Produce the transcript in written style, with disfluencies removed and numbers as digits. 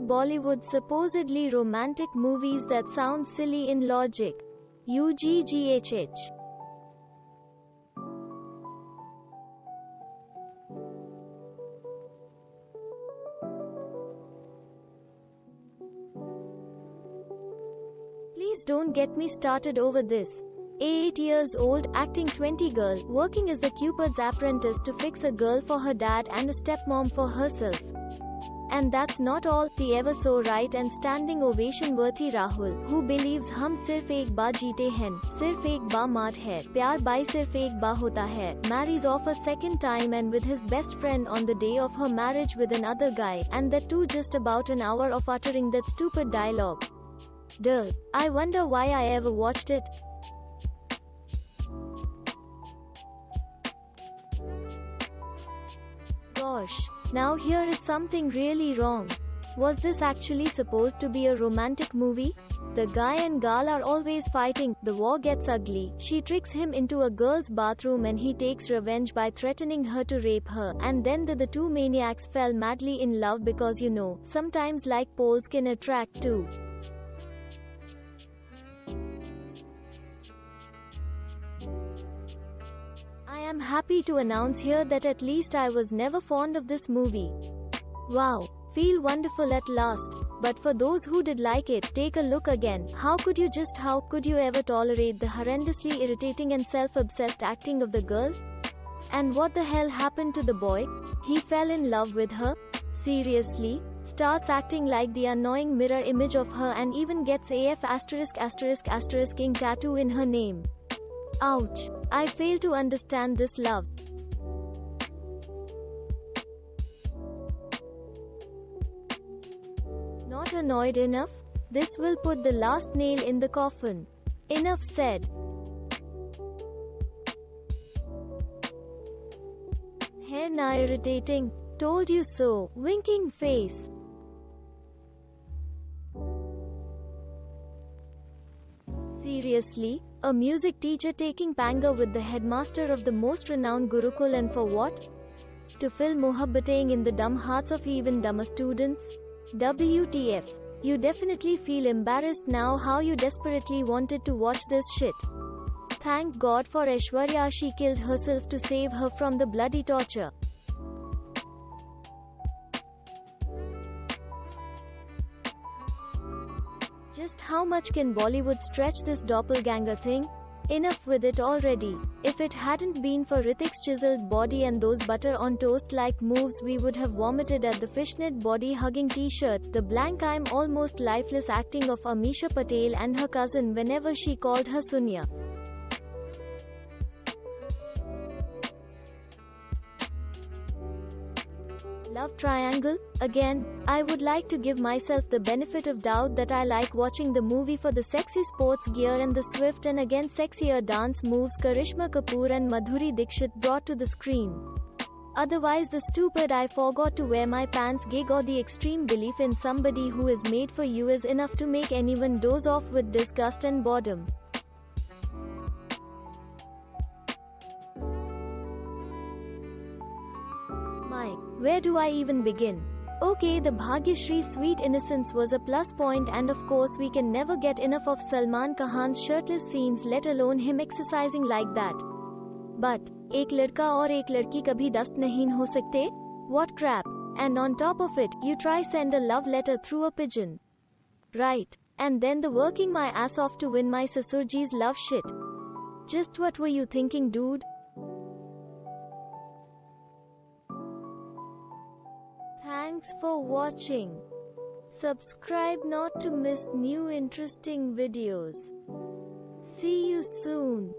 Bollywood supposedly romantic movies that sound silly in logic. UGGHH. Please don't get me started over this. 8 years old, acting 20 girl, working as the Cupid's apprentice to fix a girl for her dad and a stepmom for herself. And that's not all. The ever so right and standing ovation worthy Rahul, who believes hum sirf ek baar jeete hain, sirf ek baar maat hai, pyar bai sirf ek baar hota hai, marries off a second time and with his best friend on the day of her marriage with another guy, and that too just about an hour of uttering that stupid dialogue. Duh. I wonder why I ever watched it. Gosh, now here is something really wrong. Was this actually supposed to be a romantic movie? The guy and girl are always fighting, the war gets ugly, she tricks him into a girl's bathroom and he takes revenge by threatening her to rape her, and then the two maniacs fell madly in love because sometimes like poles can attract too. I am happy to announce here that at least I was never fond of this movie. Wow, feel wonderful at last. But for those who did like it, take a look again. How could you ever tolerate the horrendously irritating and self-obsessed acting of the girl? And what the hell happened to the boy? He fell in love with her? Seriously? Starts acting like the annoying mirror image of her and even gets AF *** king tattoo in her name. Ouch. I fail to understand this love. Not annoyed enough? This will put the last nail in the coffin. Enough said. Hair na irritating. Told you so. Winking face. Seriously? A music teacher taking panga with the headmaster of the most renowned Gurukul, and for what? To fill mohabbateing in the dumb hearts of even dumber students? WTF. You definitely feel embarrassed now how you desperately wanted to watch this shit. Thank God for Aishwarya, she killed herself to save her from the bloody torture. Just how much can Bollywood stretch this doppelganger thing? Enough with it already. If it hadn't been for Hrithik's chiseled body and those butter on toast like moves, we would have vomited at the fishnet body hugging t-shirt, the blank I'm almost lifeless acting of Amisha Patel and her cousin whenever she called her Sunya. Love triangle? Again, I would like to give myself the benefit of doubt that I like watching the movie for the sexy sports gear and the swift and again sexier dance moves Karishma Kapoor and Madhuri Dixit brought to the screen. Otherwise the stupid I forgot to wear my pants gig or the extreme belief in somebody who is made for you is enough to make anyone doze off with disgust and boredom. Where do I even begin? Okay, the Bhagyashree sweet innocence was a plus point, and of course we can never get enough of Salman Khan's shirtless scenes, let alone him exercising like that. But, ek ladka aur ek ladki kabhi dustnahin ho sakte? What crap. And on top of it, you try send a love letter through a pigeon. Right. And then the working my ass off to win my Sasurji's love shit. Just what were you thinking, dude? Thanks for watching. Subscribe not to miss new interesting videos. See you soon.